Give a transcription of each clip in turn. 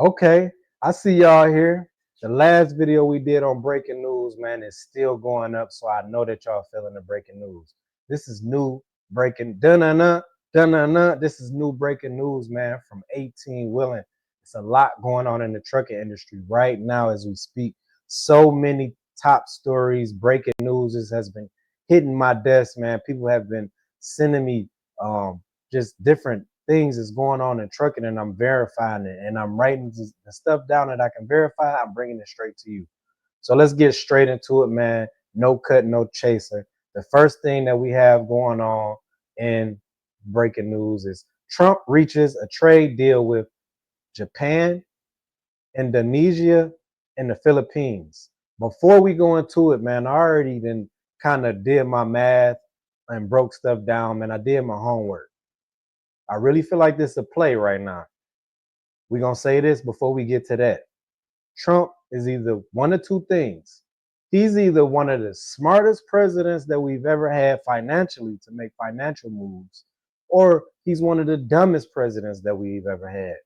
Okay, I see y'all here. The last video we did on breaking news, man, is still going up, so I know that y'all feeling the breaking news. This is new breaking, dun-dun-dun, dun-dun-dun. This is new breaking news, man, from 18 Willing. It's a lot going on in the trucking industry right now as we speak. So many top stories, breaking news has been hitting my desk, man. People have been sending me just different things is going on in trucking, and I'm verifying it, and I'm writing the stuff down that I can verify. I'm bringing it straight to you. So let's get straight into it, man. No cut, no chaser. The first thing that we have going on in breaking news is Trump reaches a trade deal with Japan, Indonesia, and the Philippines. Before we go into it, man, I already then kind of did my math and broke stuff down, man. I did my homework. I really feel like this is a play right now. We're going to say this before we get to that. Trump is either one of two things. He's either one of the smartest presidents that we've ever had financially to make financial moves, or he's one of the dumbest presidents that we've ever had.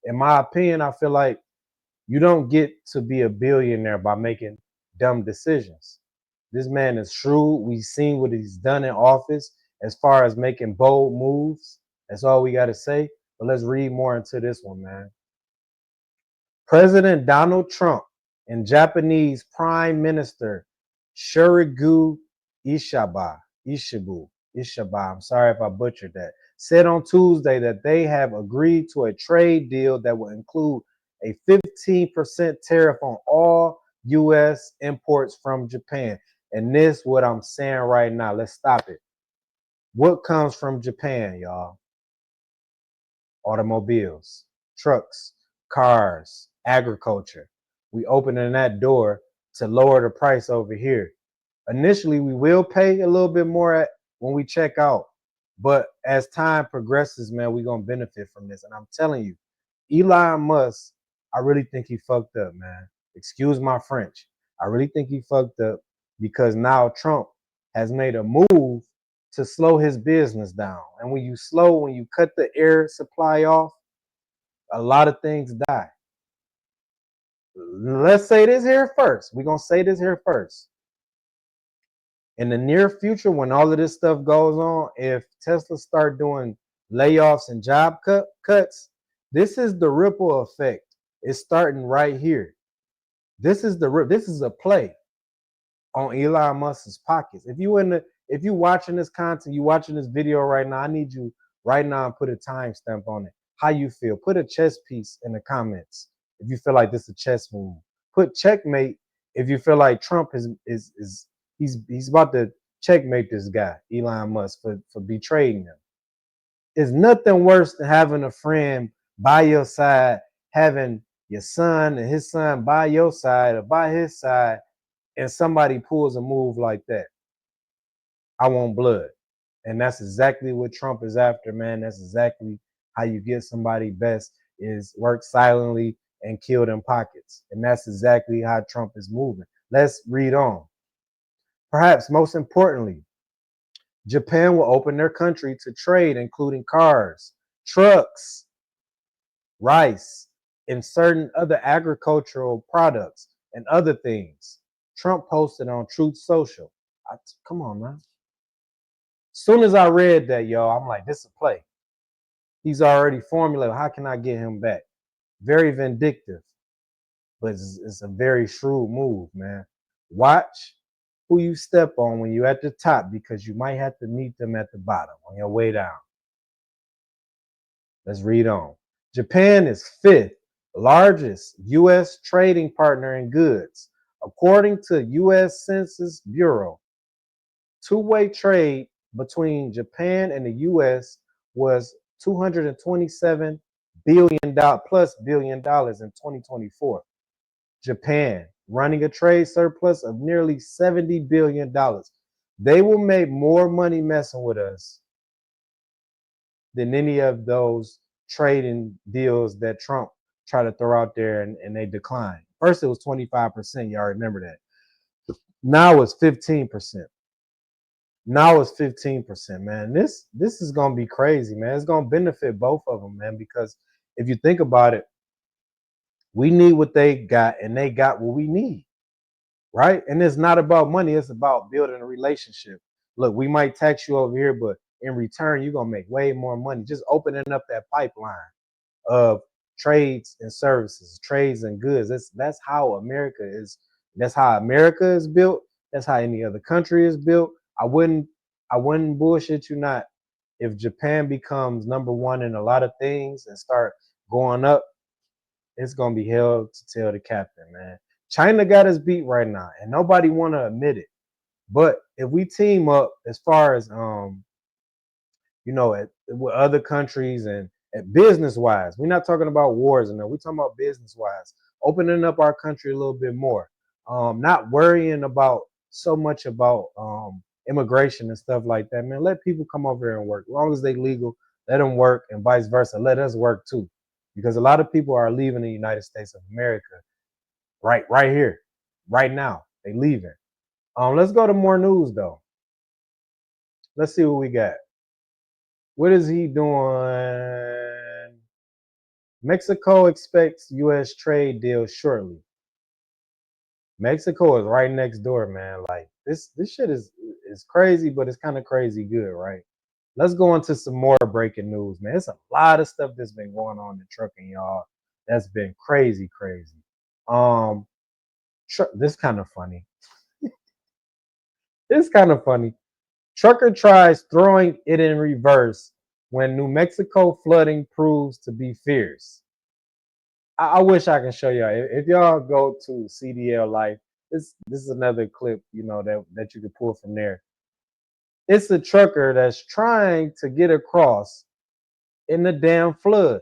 In my opinion, I feel like you don't get to be a billionaire by making dumb decisions. This man is shrewd. We've seen what he's done in office as far as making bold moves. That's all we got to say. But let's read more into this one, man. President Donald Trump and Japanese Prime Minister Shurigu Ishaba, I'm sorry if I butchered that, said on Tuesday that they have agreed to a trade deal that will include a 15% tariff on all U.S. imports from Japan. And this what I'm saying right now. Let's stop it. What comes from Japan, y'all? Automobiles, trucks, cars, agriculture. We opening that door to lower the price over here. Initially, we will pay a little bit more when we check out. But as time progresses, man, we're going to benefit from this. And I'm telling you, Elon Musk, I really think he fucked up, man. Excuse my French. I really think he fucked up because now Trump has made a move to slow his business down. And when you cut the air supply off, a lot of things die. Let's say this here first. We're going to say this here first. In the near future, when all of this stuff goes on, if Tesla start doing layoffs and job cuts, this is the ripple effect. It's starting right here. This is a play on Elon Musk's pockets. If you watching this content, you watching this video right now, I need you right now to put a timestamp on it. How you feel? Put a chess piece in the comments if you feel like this is a chess move. Put checkmate if you feel like Trump is he's about to checkmate this guy, Elon Musk, for betraying him. It's nothing worse than having a friend by your side, having your son and his son by your side or by his side, and somebody pulls a move like that. I want blood. And that's exactly what Trump is after, man. That's exactly how you get somebody best is work silently and kill them pockets. And that's exactly how Trump is moving. Let's read on. Perhaps most importantly, Japan will open their country to trade, including cars, trucks, rice, and certain other agricultural products and other things. Trump posted on Truth Social. Come on, man. Soon as I read that, y'all, I'm like, this is a play. He's already formulated. How can I get him back? Very vindictive, but it's a very shrewd move, man. Watch who you step on when you're at the top because you might have to meet them at the bottom on your way down. Let's read on. Japan is fifth largest U.S. trading partner in goods, according to U.S. Census Bureau. Two-way trade between Japan and the U.S. was $227 billion plus billion dollars in 2024. Japan running a trade surplus of nearly $70 billion. They will make more money messing with us than any of those trading deals that Trump tried to throw out there and they declined. First, it was 25%. Y'all remember that. Now it's 15%. Now it's 15%, man. This is gonna be crazy, man. It's gonna benefit both of them, man. Because if you think about it, We need what they got, and they got what we need, right? And it's not about money, it's about building a relationship. Look, we might tax you over here, but in return, you're gonna make way more money just opening up that pipeline of trades and services, trades and goods. That's how America is. That's how America is built. That's how any other country is built. I wouldn't bullshit you not. If Japan becomes number one in a lot of things and start going up, it's gonna be hell to tell the captain, man. China got us beat right now, and nobody wanna admit it. But if we team up as far as with other countries and at business wise. We're not talking about wars and we're talking about business wise, opening up our country a little bit more. Not worrying about so much about immigration and stuff like that, man. Let people come over here and work. As long as they legal, let them work, and vice versa. Let us work too. Because a lot of people are leaving the United States of America right here, right now. They leaving. Let's go to more news though. Let's see what we got. What is he doing? Mexico expects U.S. trade deal shortly. Mexico is right next door, man. Like this shit is crazy, but it's kind of crazy good, right? Let's go into some more breaking news, man. It's a lot of stuff that's been going on in trucking, y'all. That's been crazy, crazy. Um, this kind of funny. It's kind of funny. Trucker tries throwing it in reverse when New Mexico flooding proves to be fierce. I wish I can show y'all. If y'all go to CDL Life, this is another clip, that you can pull from there. It's a trucker that's trying to get across in the damn flood.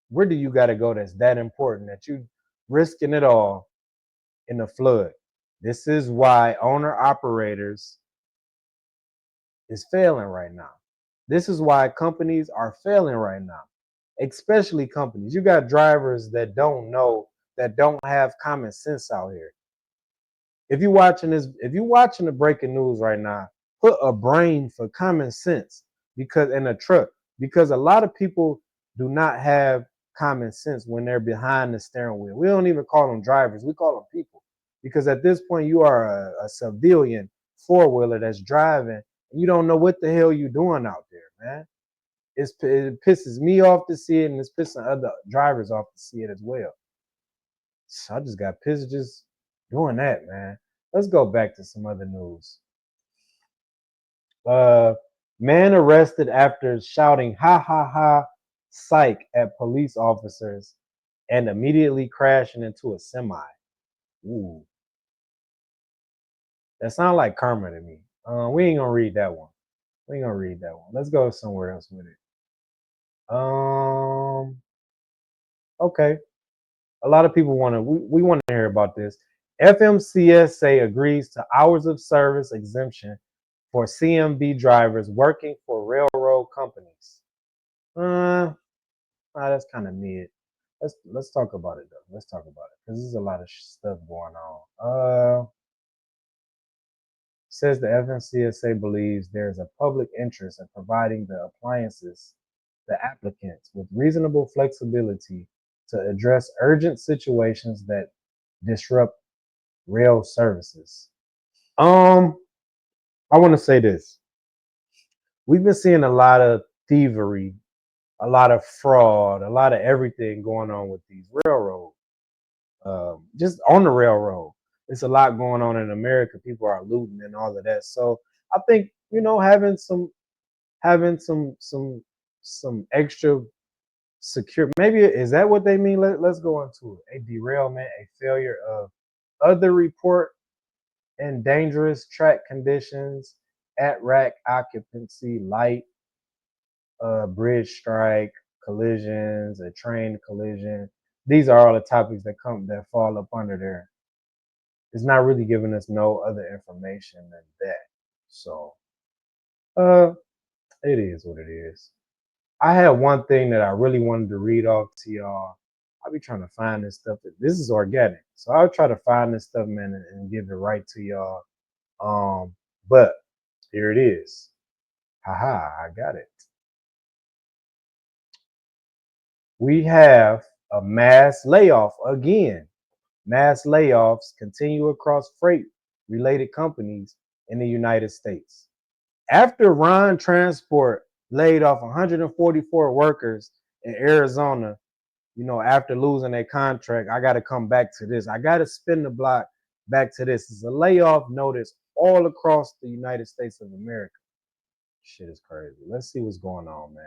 Where do you got to go that's that important that you risking it all in the flood? This is why owner operators is failing right now. This is why companies are failing right now, especially companies. You got drivers that don't know, that don't have common sense out here. If you're watching the breaking news right now, put a brain for common sense because in a truck, because a lot of people do not have common sense when they're behind the steering wheel. We don't even call them drivers, we call them people. Because at this point, you are a civilian four-wheeler that's driving, and you don't know what the hell you're doing out there, man. It pisses me off to see it, and it's pissing other drivers off to see it as well. So I just got pissed just doing that, man. Let's go back to some other news. Man arrested after shouting "ha ha ha" psych at police officers and immediately crashing into a semi. Ooh, that sounds like karma to me. We ain't gonna read that one. Let's go somewhere else with it. Okay. A lot of people we want to hear about this. FMCSA agrees to hours of service exemption for CMB drivers working for railroad companies. That's kind of mid. Let's talk about it though. Let's talk about it because there's a lot of stuff going on. Says the FMCSA believes there is a public interest in providing the applicants with reasonable flexibility to address urgent situations that disrupt rail services. I want to say this. We've been seeing a lot of thievery, a lot of fraud, a lot of everything going on with these railroads. Just on the railroad, it's a lot going on in America. People are looting and all of that. So I think having some extra secure. Maybe is that what they mean? Let's go into it. A derailment, a failure of other report and dangerous track conditions, at rack occupancy, light, bridge strike, collisions, a train collision. These are all the topics that fall up under there. It's not really giving us no other information than that. So, it is what it is. I had one thing that I really wanted to read off to y'all. I'll be trying to find this stuff. This is organic, so I'll try to find this stuff, man, and give it right to y'all. But here it is. Haha, I got it. We have A mass layoff again. Mass layoffs continue across freight related companies in the United States. After Ron Transport laid off 144 workers in Arizona, after losing their contract, I got to come back to this. I got to spin the block back to this. It's a layoff notice all across the United States of America. Shit is crazy. Let's see what's going on, man.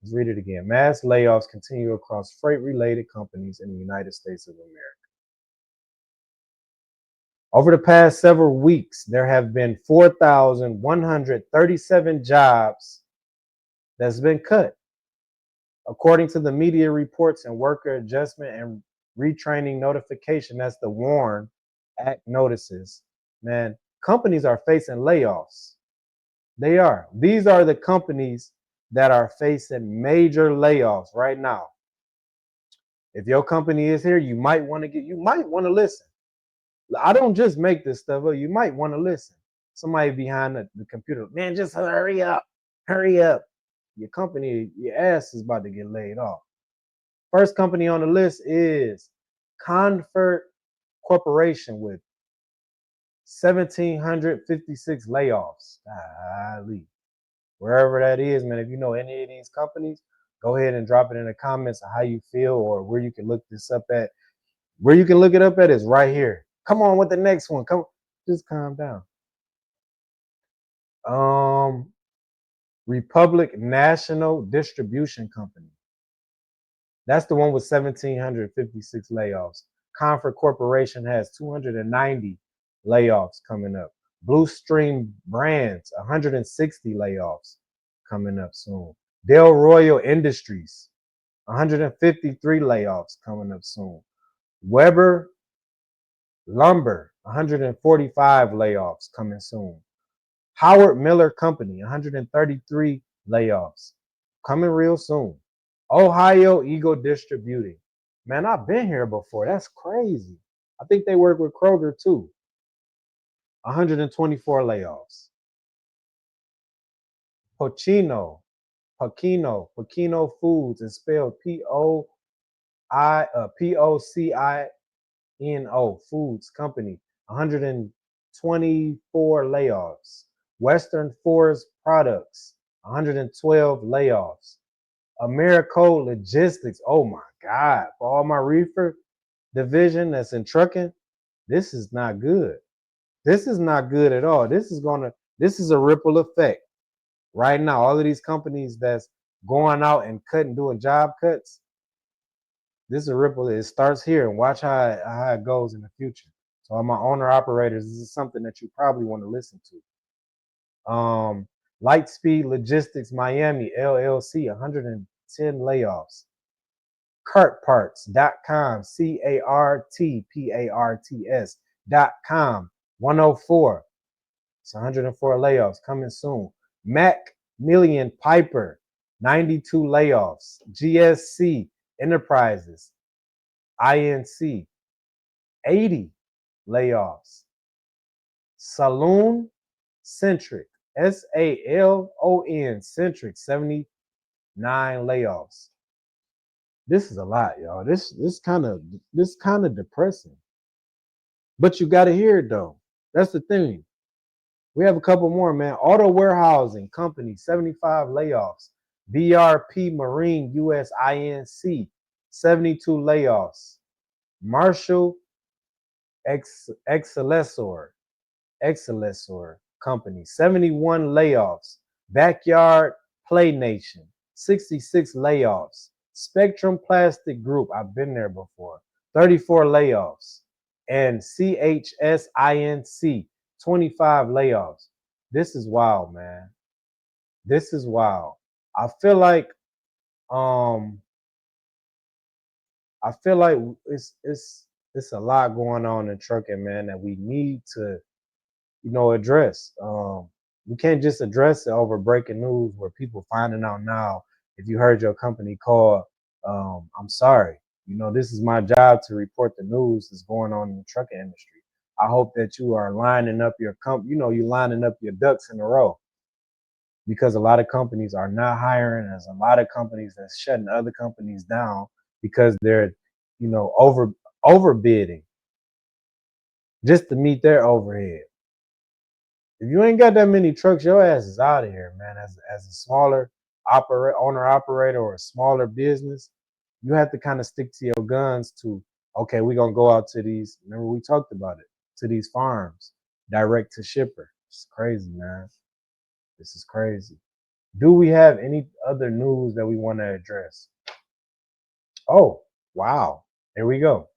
Let's read it again. Mass layoffs continue across freight-related companies in the United States of America. Over the past several weeks, there have been 4,137 jobs that's been cut. According to the media reports and worker adjustment and retraining notification, that's the WARN Act notices, man, companies are facing layoffs. They are. These are the companies that are facing major layoffs right now. If your company is here, you might want to listen. I don't just make this stuff up. You might want to listen. Somebody behind the computer, man, just hurry up. Hurry up. Your company, your ass is about to get laid off. First company on the list is Comfort Corporation with 1,756 layoffs. Golly. Wherever that is, man, if you know any of these companies, go ahead and drop it in the comments of how you feel or where you can look this up at. Where you can look it up at is right here. Come on with the next one. Just calm down. Republic National Distribution Company. That's the one with 1,756 layoffs. Comfort Corporation has 290 layoffs coming up. Blue Stream Brands, 160 layoffs coming up soon. Del Royal Industries, 153 layoffs coming up soon. Weber Lumber, 145 layoffs coming soon. Howard Miller Company, 133 layoffs coming real soon. Ohio Eagle Distributing. Man, I've been here before. That's crazy. I think they work with Kroger too. 124 layoffs. Pocino Foods is spelled Pocino Foods Company. 124 layoffs. Western Forest Products. 112 layoffs. Americo Logistics. Oh my God. For all my reefer division that's in trucking, this is not good. This is not good at all. This is a ripple effect. Right now, all of these companies that's going out and doing job cuts, this is a ripple. It starts here and watch how it goes in the future. So all my owner operators, this is something that you probably want to listen to. Lightspeed Logistics Miami LLC, 110 layoffs. Cartparts.com, CARTPARTS.com, 104. It's 104 layoffs coming soon. Macmillan Piper, 92 layoffs. GSC Enterprises, INC, 80 layoffs. Salon Centric, SALON Centric, 79 layoffs. This is a lot, y'all. This kind of depressing. But you got to hear it though. That's the thing. We have a couple more, man. Auto Warehousing Company, 75 layoffs. BRP Marine US INC, 72 layoffs. Marshall Excelsior Company, 71 layoffs. Backyard Play Nation, 66 layoffs. Spectrum Plastic Group, I've been there before, 34 layoffs. And CHSINC, 25 layoffs. This is wild, man. This is wild. I feel like it's a lot going on in trucking, man, that we need to, address. We can't just address it over breaking news where people finding out now. If you heard your company call, I'm sorry. This is my job to report the news that's going on in the trucking industry. I hope that you are lining up your you're lining up your ducks in a row, because a lot of companies are not hiring. There's a lot of companies that's shutting other companies down because they're, overbidding just to meet their overhead. If you ain't got that many trucks, your ass is out of here, man. As a smaller owner operator or a smaller business, you have to kind of stick to your guns to, okay, we're gonna go out to these, remember we talked about it, to these farms, direct to shipper. It's crazy, man. This is crazy. Do we have any other news that we want to address? Oh, wow. Here we go.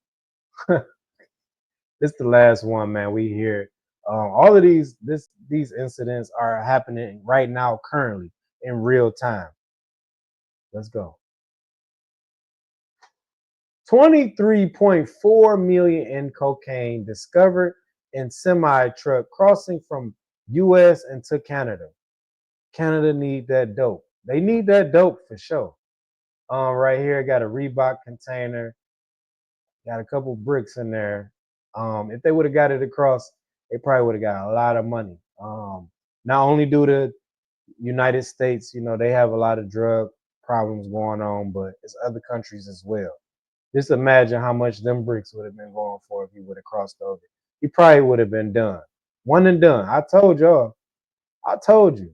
This is the last one, man. We hear all of these incidents are happening right now, currently in real time. Let's go. 23.4 million in cocaine discovered in semi truck crossing from U.S. into Canada. Canada need that dope. They need that dope for sure. Right here, got a Reebok container. Got a couple bricks in there. If they would have got it across, they probably would have got a lot of money. Not only do the United States, they have a lot of drug problems going on, but it's other countries as well. Just imagine how much them bricks would have been going for if he would have crossed over. He probably would have been done. One and done. I told y'all. I told you.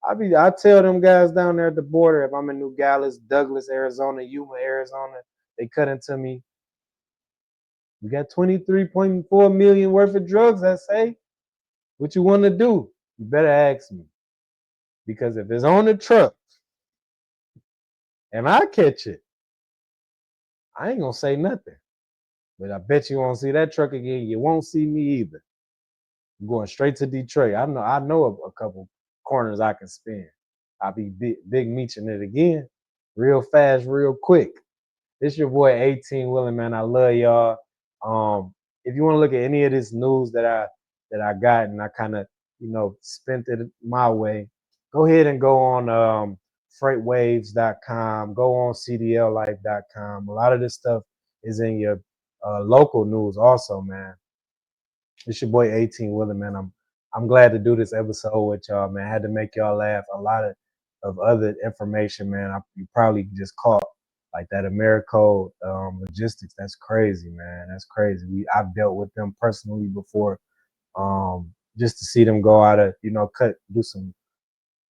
I tell them guys down there at the border, if I'm in Nogales, Douglas, Arizona, Yuma, Arizona, they cut into me. We got 23.4 million worth of drugs, I say. What you want to do? You better ask me. Because if it's on the truck and I catch it, I ain't gonna say nothing. But I bet you won't see that truck again. You won't see me either. I'm going straight to Detroit. I know a couple corners I can spin. I'll be big meeching it again. Real fast, real quick. This your boy 18 Willing, man. I love y'all. If you want to look at any of this news that I got and I kind of, spent it my way, go ahead and go on freightwaves.com, go on cdllife.com. A lot of this stuff is in your local news also, man. It's your boy 18 Willing, man. I'm glad to do this episode with y'all, man. I had to make y'all laugh. A lot of other information, man. You probably just caught like that Americode logistics. That's crazy, man. That's crazy. I've dealt with them personally before. Just to see them go out of, do some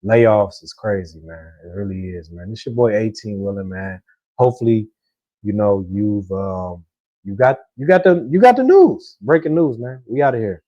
layoffs is crazy, man. It really is, man. It's your boy 18 Willing, man. Hopefully, you've you got the news. Breaking news, man. We out of here.